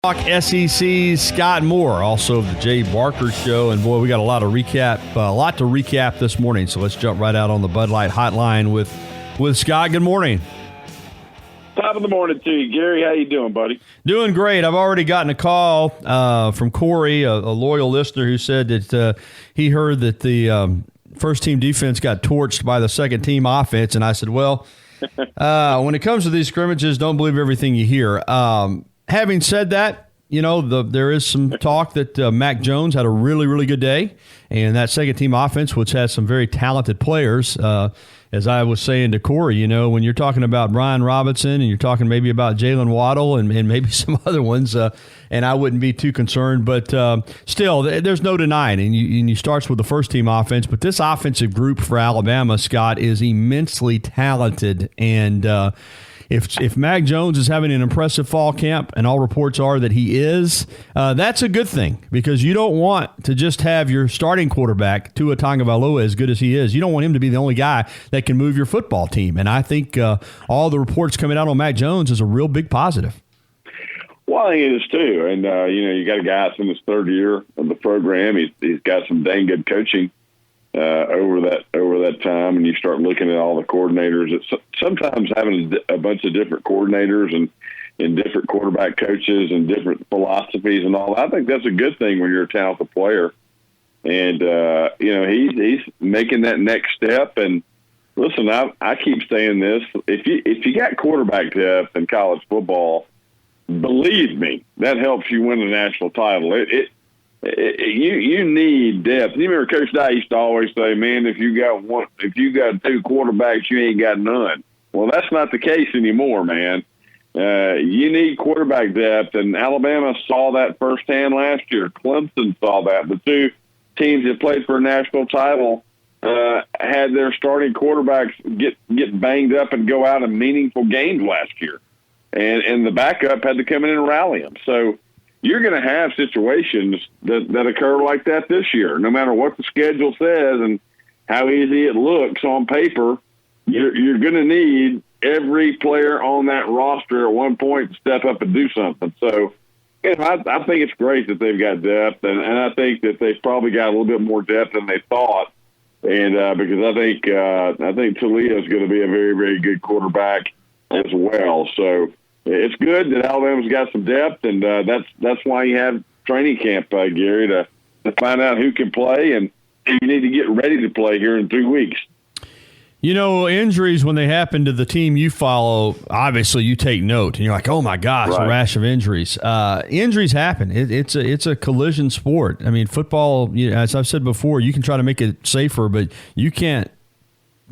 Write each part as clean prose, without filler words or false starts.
Talk SEC, Scott Moore, also of the Jay Barker Show. And, boy, we got a lot to recap this morning. So let's jump right out on the Bud Light hotline with Scott. Good morning. Top of the morning to you, Gary. How you doing, buddy? Doing great. I've already gotten a call from Corey, a loyal listener, who said that he heard that the first-team defense got torched by the second-team offense. And I said, well, when it comes to these scrimmages, don't believe everything you hear. Having said that, there is some talk that Mac Jones had a really, really good day, and that second-team offense, which has some very talented players, as I was saying to Corey, when you're talking about Brian Robinson and you're talking maybe about Jalen Waddle and maybe some other ones, and I wouldn't be too concerned, but still, there's no denying, and you starts with the first-team offense, but this offensive group for Alabama, Scott, is immensely talented, and If Mac Jones is having an impressive fall camp, and all reports are that he is, that's a good thing, because you don't want to just have your starting quarterback, Tua Tagovailoa, as good as he is. You don't want him to be the only guy that can move your football team. And I think all the reports coming out on Mac Jones is a real big positive. Well, I think it is too. And, you got a guy that's in his third year of the program. He's got some dang good coaching over that time, and you start looking at all the coordinators. It's sometimes having a bunch of different coordinators and different quarterback coaches and different philosophies and all. I think that's a good thing when you're a talented player. And he's making that next step. And listen, I keep saying this: if you got quarterback depth in college football, believe me, that helps you win a national title. You need depth. You remember Coach Dye used to always say, "Man, if you got two quarterbacks, you ain't got none." Well, that's not the case anymore, man. You need quarterback depth, and Alabama saw that firsthand last year. Clemson saw that. The two teams that played for a national title had their starting quarterbacks get banged up and go out in meaningful games last year, and the backup had to come in and rally them. So you're going to have situations that occur like that this year. No matter what the schedule says and how easy it looks on paper, you're going to need every player on that roster at one point to step up and do something. So, I think it's great that they've got depth, and I think that they've probably got a little bit more depth than they thought. And because I think Talia is going to be a very, very good quarterback as well. So it's good that Alabama's got some depth, and that's why you have training camp, Gary, to find out who can play, and you need to get ready to play here in 3 weeks. Injuries, when they happen to the team you follow, obviously you take note, and you're like, oh, my gosh, right. A rash of injuries. Injuries happen. It's a collision sport. I mean, football, as I've said before, you can try to make it safer, but you can't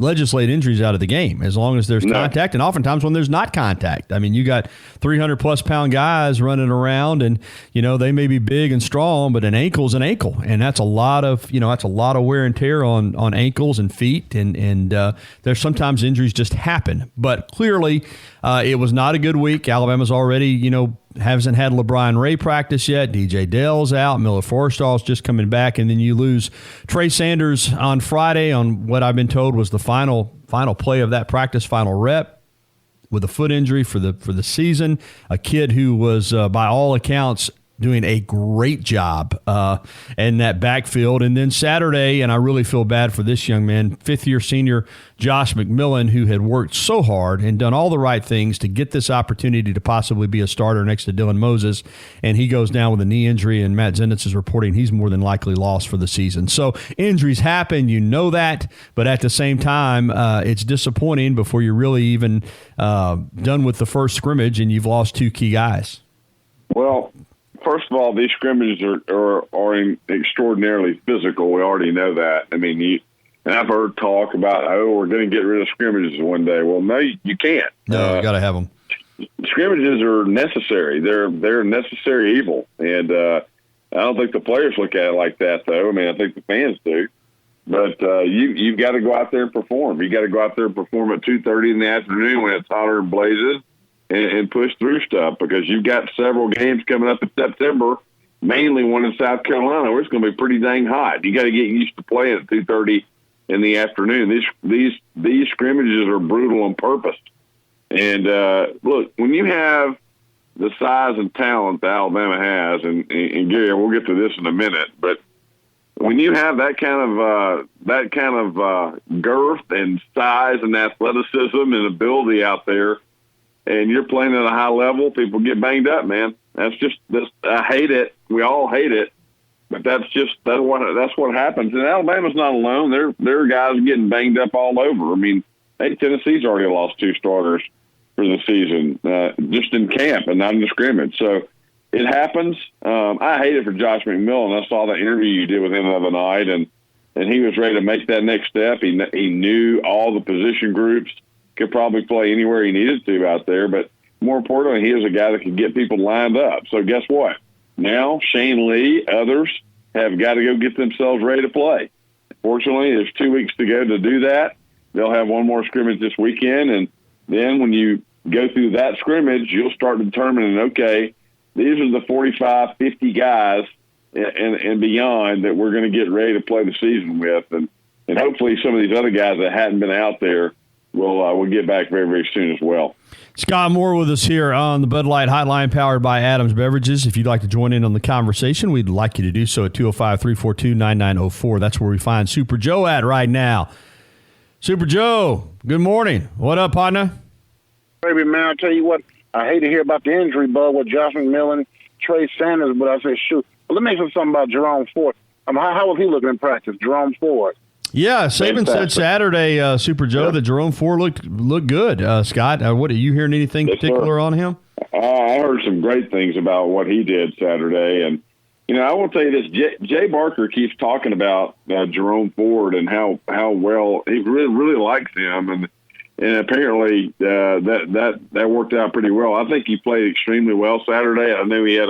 legislate injuries out of the game as long as there's contact, and oftentimes when there's not contact. I mean, you got 300-plus pound guys running around, and they may be big and strong, but an ankle's an ankle, and that's a lot of wear and tear on ankles and feet, and there's sometimes injuries just happen. But clearly, it was not a good week. Alabama's already hasn't had LeBron Ray practice yet. DJ Dell's out. Miller Forrestall's just coming back. And then you lose Trey Sanders on Friday on what I've been told was the final play of that practice, final rep, with a foot injury for the season. A kid who was, by all accounts, doing a great job in that backfield. And then Saturday, and I really feel bad for this young man, fifth-year senior Josh McMillan, who had worked so hard and done all the right things to get this opportunity to possibly be a starter next to Dylan Moses, and he goes down with a knee injury, and Matt Zenitz is reporting he's more than likely lost for the season. So injuries happen, that, but at the same time, it's disappointing before you're really even done with the first scrimmage and you've lost two key guys. Well, first of all, these scrimmages are extraordinarily physical. We already know that. I mean, and I've heard talk about, we're going to get rid of scrimmages one day. Well, no, you can't. No, you got to have them. Scrimmages are necessary. They're a necessary evil. And I don't think the players look at it like that, though. I mean, I think the fans do. But you've got to go out there and perform. You got to go out there and perform at 2:30 in the afternoon when it's hotter and blazes. And push through stuff, because you've got several games coming up in September, mainly one in South Carolina, where it's going to be pretty dang hot. You got to get used to playing at 2:30 in the afternoon. These scrimmages are brutal on purpose. And look, when you have the size and talent that Alabama has, and Gary, we'll get to this in a minute, but when you have that kind of girth and size and athleticism and ability out there, and you're playing at a high level, people get banged up, man. I hate it. We all hate it, but that's what happens. And Alabama's not alone. There are guys getting banged up all over. I mean, Tennessee's already lost 2 starters for the season, just in camp and not in the scrimmage. So it happens. I hate it for Josh McMillan. I saw the interview you did with him the other night, and he was ready to make that next step. He knew all the position groups, could probably play anywhere he needed to out there. But more importantly, he was a guy that could get people lined up. So guess what? Now Shane Lee, others have got to go get themselves ready to play. Fortunately, there's 2 weeks to go to do that. They'll have one more scrimmage this weekend, and then when you go through that scrimmage, you'll start determining, okay, these are the 45, 50 guys and beyond that we're going to get ready to play the season with. And hopefully some of these other guys that hadn't been out there will get back very, very soon as well. Scott Moore with us here on the Bud Light Hotline powered by Adams Beverages. If you'd like to join in on the conversation, we'd like you to do so at 205-342-9904. That's where we find Super Joe at right now. Super Joe, good morning. What up, partner? Baby, man, I'll tell you what, I hate to hear about the injury bug with Josh McMillan, Trey Sanders, but I say, shoot. Well, let me say something about Jerome Ford. How was he looking in practice, Jerome Ford? Yeah, Saban said Saturday, Super Joe, that Jerome Ford looked good. Scott, what are you hearing anything particular on him? I heard some great things about what he did Saturday, and I will tell you this: Jay Barker keeps talking about Jerome Ford and how well he really likes him, and apparently that worked out pretty well. I think he played extremely well Saturday. I know he had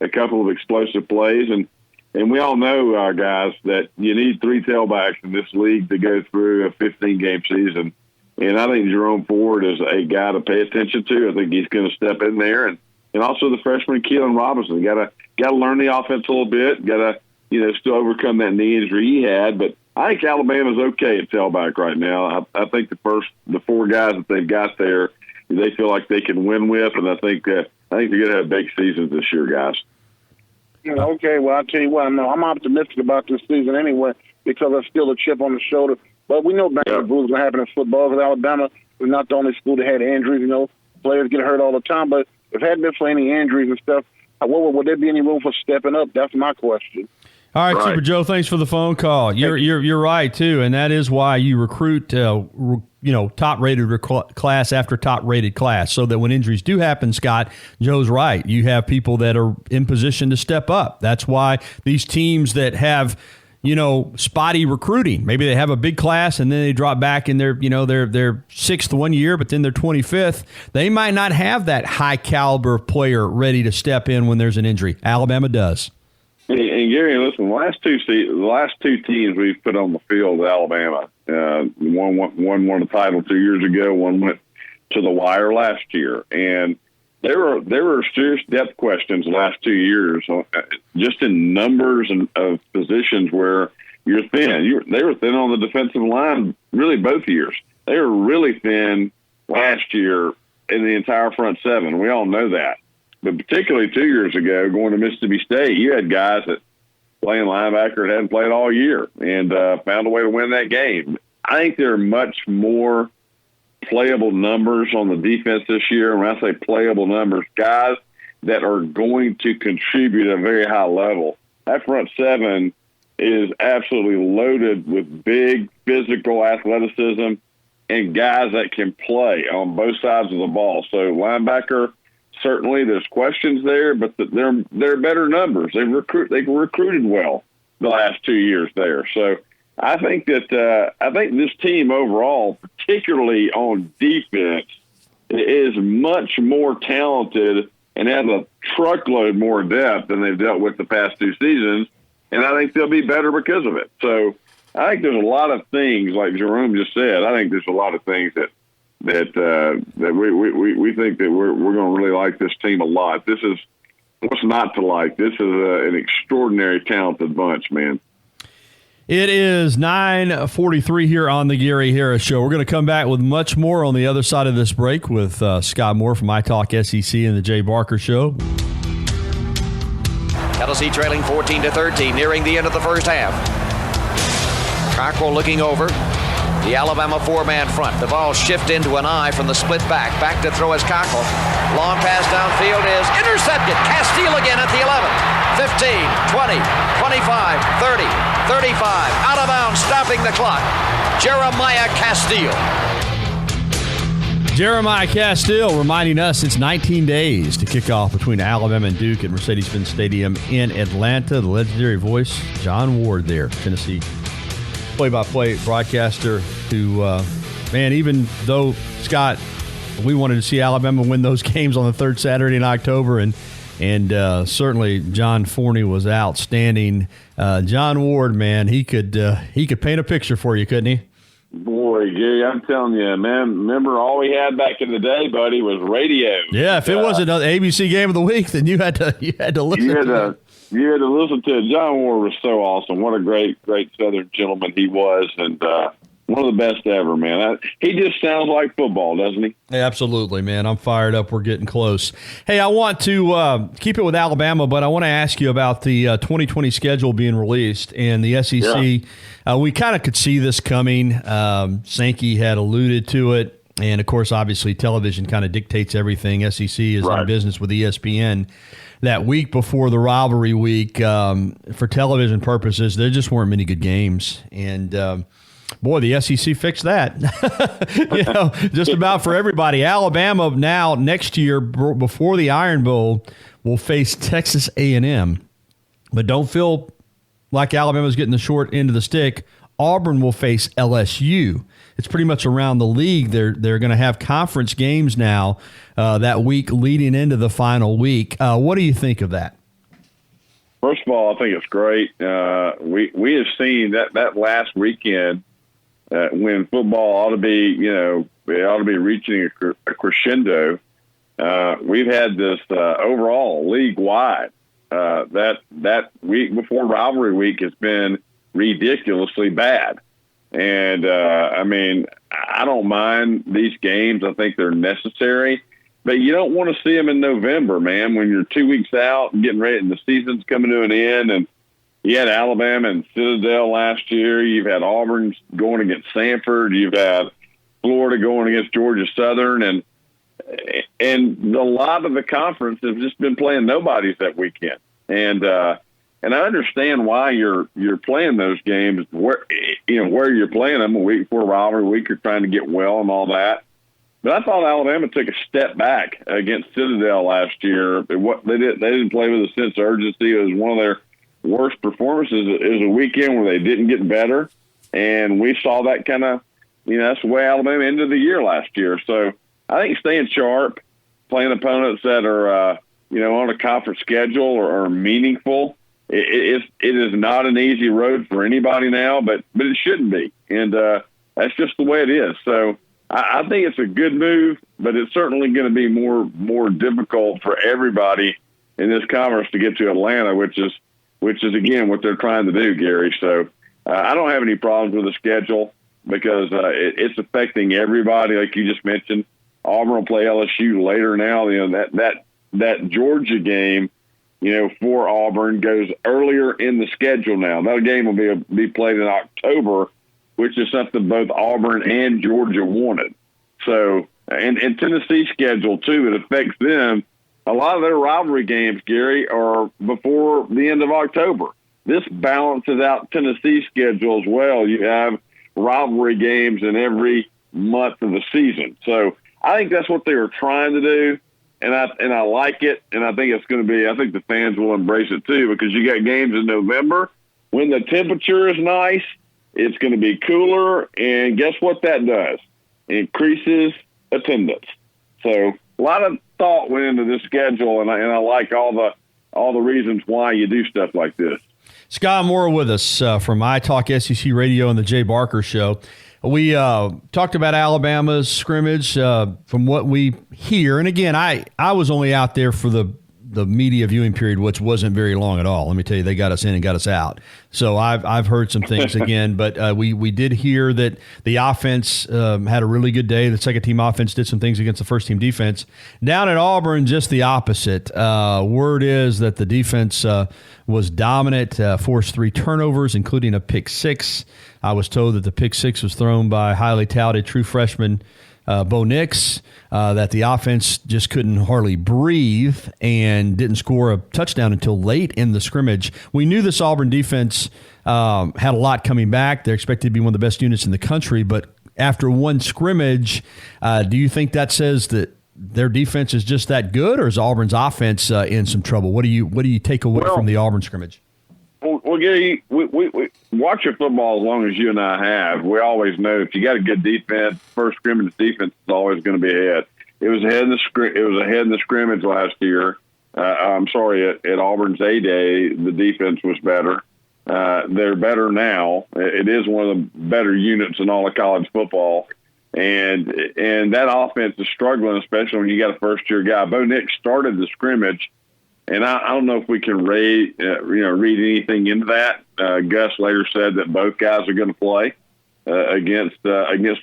a couple of explosive plays, and we all know, guys, that you need 3 tailbacks in this league to go through a 15-game season. And I think Jerome Ford is a guy to pay attention to. I think he's going to step in there, and also the freshman Keelan Robinson got to learn the offense a little bit. Got to still overcome that knee injury he had. But I think Alabama's okay at tailback right now. I think the 4 guys that they've got there, they feel like they can win with, and I think they're going to have big seasons this year, guys. Okay, well, I'll tell you what, I'm optimistic about this season anyway because there's still a chip on the shoulder. But we know bang and bruise is going to happen in football because Alabama is not the only school that had injuries. Players get hurt all the time. But if it hadn't been for any injuries and stuff, would there be any room for stepping up? That's my question. All right, Super Joe, thanks for the phone call. You're right, too, and that is why you recruit top-rated class after top-rated class, so that when injuries do happen, Scott, Joe's right. You have people that are in position to step up. That's why these teams that have, spotty recruiting, maybe they have a big class and then they drop back in their 6th one year, but then they're 25th. They might not have that high-caliber player ready to step in when there's an injury. Alabama does. And Gary, listen, the last two teams we've put on the field at Alabama, one won the title 2 years ago, one went to the wire last year, and there were serious depth questions the last 2 years, just in numbers and of positions where you're thin. They were thin on the defensive line really both years. They were really thin last year in the entire front 7. We all know that. But particularly 2 years ago, going to Mississippi State, you had guys that playing linebacker that hadn't played all year and found a way to win that game. I think there are much more playable numbers on the defense this year. And when I say playable numbers, guys that are going to contribute at a very high level. That front 7 is absolutely loaded with big physical athleticism and guys that can play on both sides of the ball. So linebacker, certainly there's questions there, but they're better numbers. They've recruited well the last 2 years there. So I think this team overall, particularly on defense, is much more talented and has a truckload more depth than they've dealt with the past 2 seasons, and I think they'll be better because of it. So I think there's a lot of things, like Jerome just said. I think there's a lot of things that we think that we're going to really like this team a lot. This is what's not to like. This is an extraordinary talented bunch, man. It is 9:43 here on the Gary Harris Show. We're going to come back with much more on the other side of this break with Scott Moore from iTalkSEC and the Jay Barker Show. Tennessee trailing 14-13, nearing the end of the first half. Cockrell looking over. The Alabama four-man front. The ball shift into an eye from the split back. Back to throw is Cockrell. Long pass downfield is intercepted. Castile again at the 11. 15, 20, 25, 30, 35. Out of bounds, stopping the clock. Jeremiah Castile. Jeremiah Castile reminding us it's 19 days to kick off between Alabama and Duke at Mercedes-Benz Stadium in Atlanta. The legendary voice, John Ward there, Tennessee play-by-play broadcaster who, man, even though, Scott, we wanted to see Alabama win those games on the third Saturday in October, and certainly John Forney was outstanding. John Ward, man, he could paint a picture for you, couldn't he? Boy, Gary, I'm telling you, man, remember all we had back in the day, buddy, was radio. Yeah, if it wasn't an ABC game of the week, then you had to listen to it. You had to listen to it. John Ward was so awesome. What a great Southern gentleman he was, and one of the best ever, man. He just sounds like football, doesn't he? Yeah, absolutely, man. I'm fired up. We're getting close. Hey, I want to keep it with Alabama, but I want to ask you about the 2020 schedule being released and the SEC. Yeah. We kind of could see this coming. Sankey had alluded to it, and, of course, obviously television kind of dictates everything. SEC is in business with ESPN. That week before the rivalry week, for television purposes, there just weren't many good games. And, boy, the SEC fixed that. Just about for everybody. Alabama now, next year, before the Iron Bowl, will face Texas A&M. But don't feel like Alabama's getting the short end of the stick. Auburn will face LSU. It's pretty much around the league. They're going to have conference games now that week leading into the final week. What do you think of that? First of all, I think it's great. We have seen that last weekend when football ought to be, it ought to be reaching a crescendo. We've had this overall league-wide. That week before rivalry week has been ridiculously bad. And, I don't mind these games. I think they're necessary. But you don't want to see them in November, man, when you're 2 weeks out and getting ready and the season's coming to an end. And you had Alabama and Citadel last year. You've had Auburn going against Samford. You've had Florida going against Georgia Southern. And a lot of the conference have just been playing nobodies that weekend. And I understand why you're playing those games where you're playing them a week before rivalry week. You're trying to get well and all that. But I thought Alabama took a step back against Citadel last year. They didn't play with a sense of urgency. It was one of their worst performances. It was a weekend where they didn't get better, and we saw that kind of, that's the way Alabama ended the year last year. So I think staying sharp, playing opponents that are on a conference schedule or are meaningful. It is not an easy road for anybody now, but it shouldn't be, and that's just the way it is. So I think it's a good move, but it's certainly going to be more difficult for everybody in this conference to get to Atlanta, which is again what they're trying to do, Gary. So I don't have any problems with the schedule because it's affecting everybody, like you just mentioned. Auburn will play LSU later now. That Georgia game, for Auburn goes earlier in the schedule now. That game will be played in October, which is something both Auburn and Georgia wanted. So, and Tennessee's schedule, too, it affects them. A lot of their rivalry games, Gary, are before the end of October. This balances out Tennessee's schedule as well. You have rivalry games in every month of the season. So I think that's what they were trying to do, and I like it, and I think it's going to be – I think the fans will embrace it, too, because you got games in November. When the temperature is nice, it's going to be cooler, and guess what that does? It increases attendance. So a lot of thought went into this schedule, and I like all the reasons why you do stuff like this. Scott Moore with us from iTalkSEC Radio and the Jay Barker Show. We talked about Alabama's scrimmage from what we hear. And, again, I was only out there for the the media viewing period, which wasn't very long at all. Let me tell you, they got us in and got us out. So I've heard some things again, but we did hear that the offense had a really good day. The second team offense did some things against the first team defense. Down at Auburn, just the opposite. Word is that the defense was dominant, forced 3 turnovers, including a pick 6. I was told that the pick 6 was thrown by highly touted true freshman Bo Nix, that the offense just couldn't hardly breathe and didn't score a touchdown until late in the scrimmage. We knew this Auburn defense had a lot coming back. They're expected to be one of the best units in the country, but after one scrimmage, do you think that says that their defense is just that good, or is Auburn's offense in some trouble? What do you take away from the Auburn scrimmage? Well, Gary, we watch your football as long as you and I have. We always know if you got a good defense, first scrimmage defense is always going to be ahead. It was ahead in the scrimmage last year. I'm sorry, at Auburn's A-Day, the defense was better. They're better now. It is one of the better units in all of college football, and that offense is struggling, especially when you got a first-year guy. Bo Nix started the scrimmage. And I don't know if we can read anything into that. Gus later said that both guys are going to play against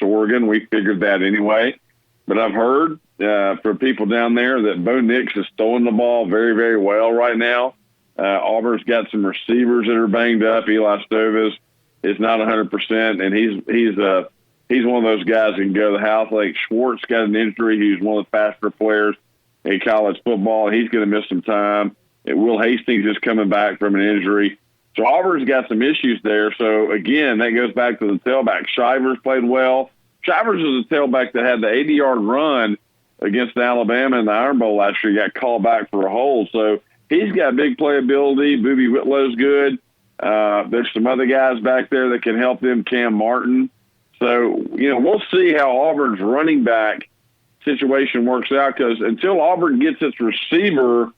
Oregon. We figured that anyway. But I've heard from people down there that Bo Nix is throwing the ball very, very well right now. Auburn's got some receivers that are banged up. Eli Stovis is not 100%, and he's one of those guys that can go to the house. Like Schwartz got an injury. He's one of the faster players in college football. He's going to miss some time. Will Hastings is coming back from an injury. So Auburn's got some issues there. So, again, that goes back to the tailback. Shivers played well. Shivers was a tailback that had the 80-yard run against Alabama in the Iron Bowl last year. He got called back for a hold. So he's got big playability. Boobie Whitlow's good. There's some other guys back there that can help them, Cam Martin. So, we'll see how Auburn's running back situation works out, because until Auburn gets its receiver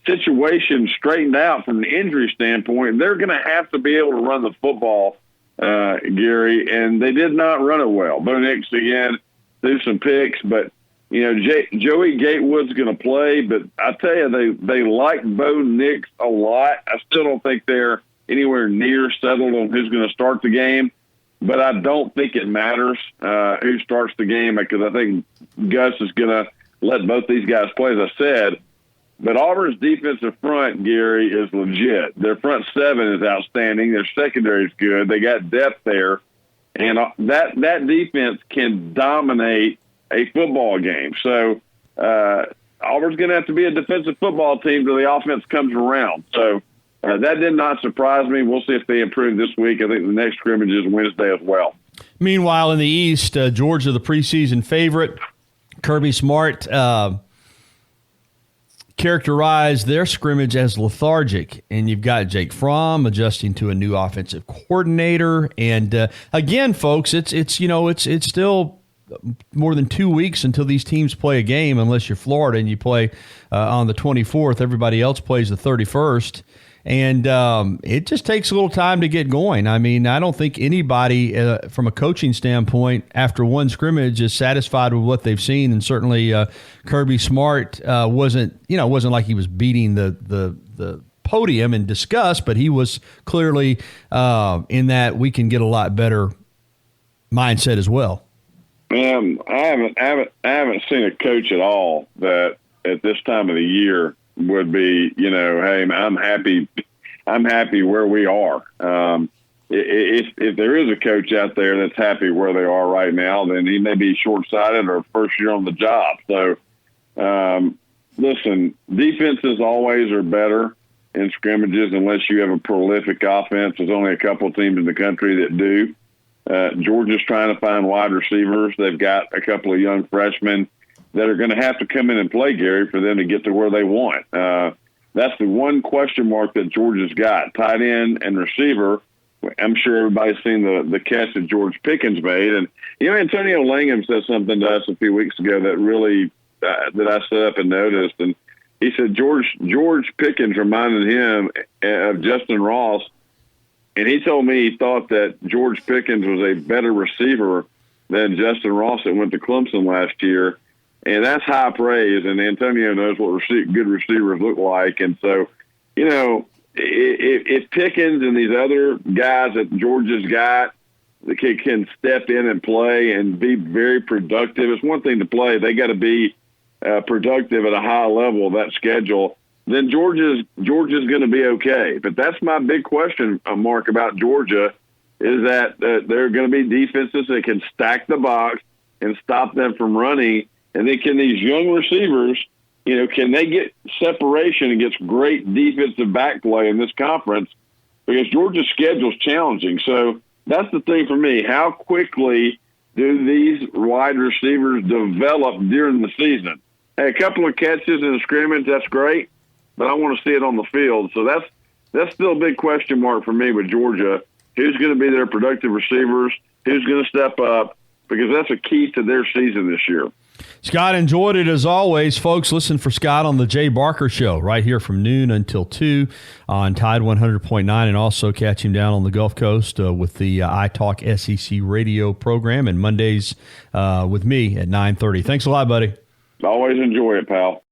situation straightened out from an injury standpoint, they're going to have to be able to run the football, Gary, and they did not run it well. Bo Nix, again, threw some picks, but, Joey Gatewood's going to play, but I tell you, they like Bo Nix a lot. I still don't think they're anywhere near settled on who's going to start the game. But I don't think it matters who starts the game, because I think Gus is going to let both these guys play, as I said. But Auburn's defensive front, Gary, is legit. Their front seven is outstanding. Their secondary is good. They got depth there. And that defense can dominate a football game. So Auburn's going to have to be a defensive football team till the offense comes around. So that did not surprise me. We'll see if they improve this week. I think the next scrimmage is Wednesday as well. Meanwhile, in the East, Georgia, the preseason favorite, Kirby Smart characterized their scrimmage as lethargic. And you've got Jake Fromm adjusting to a new offensive coordinator. And again, folks, it's still more than 2 weeks until these teams play a game, unless you're Florida and you play on the 24th. Everybody else plays the 31st. And it just takes a little time to get going. I mean, I don't think anybody from a coaching standpoint after one scrimmage is satisfied with what they've seen. And certainly Kirby Smart wasn't like he was beating the podium in disgust, but he was clearly in that we can get a lot better mindset as well. I haven't seen a coach at all that at this time of the year would be, hey, I'm happy where we are. If there is a coach out there that's happy where they are right now, then he may be short-sighted or first year on the job. So, listen, defenses always are better in scrimmages unless you have a prolific offense. There's only a couple teams in the country that do. Georgia's trying to find wide receivers. They've got a couple of young freshmen that are going to have to come in and play, Gary, for them to get to where they want. That's the one question mark that Georgia's got, tight end and receiver. I'm sure everybody's seen the catch that George Pickens made. And, Antonio Langham said something to us a few weeks ago that really that I sat up and noticed. And he said George Pickens reminded him of Justin Ross. And he told me he thought that George Pickens was a better receiver than Justin Ross that went to Clemson last year. And that's high praise, and Antonio knows what good receivers look like. And so, if Pickens and these other guys that Georgia's got that can step in and play and be very productive, it's one thing to play. They got to be productive at a high level of that schedule. Then Georgia's going to be okay. But that's my big question, Mark, about Georgia, is that there are going to be defenses that can stack the box and stop them from running. And then can these young receivers, can they get separation against great defensive back play in this conference? Because Georgia's schedule is challenging. So that's the thing for me. How quickly do these wide receivers develop during the season? Hey, a couple of catches in the scrimmage, that's great, but I want to see it on the field. So that's still a big question mark for me with Georgia. Who's going to be their productive receivers? Who's going to step up? Because that's a key to their season this year. Scott, enjoyed it as always. Folks, listen for Scott on the Jay Barker Show right here from noon until 2 on Tide 100.9, and also catch him down on the Gulf Coast with the iTalkSEC radio program, and Mondays with me at 9:30. Thanks a lot, buddy. Always enjoy it, pal.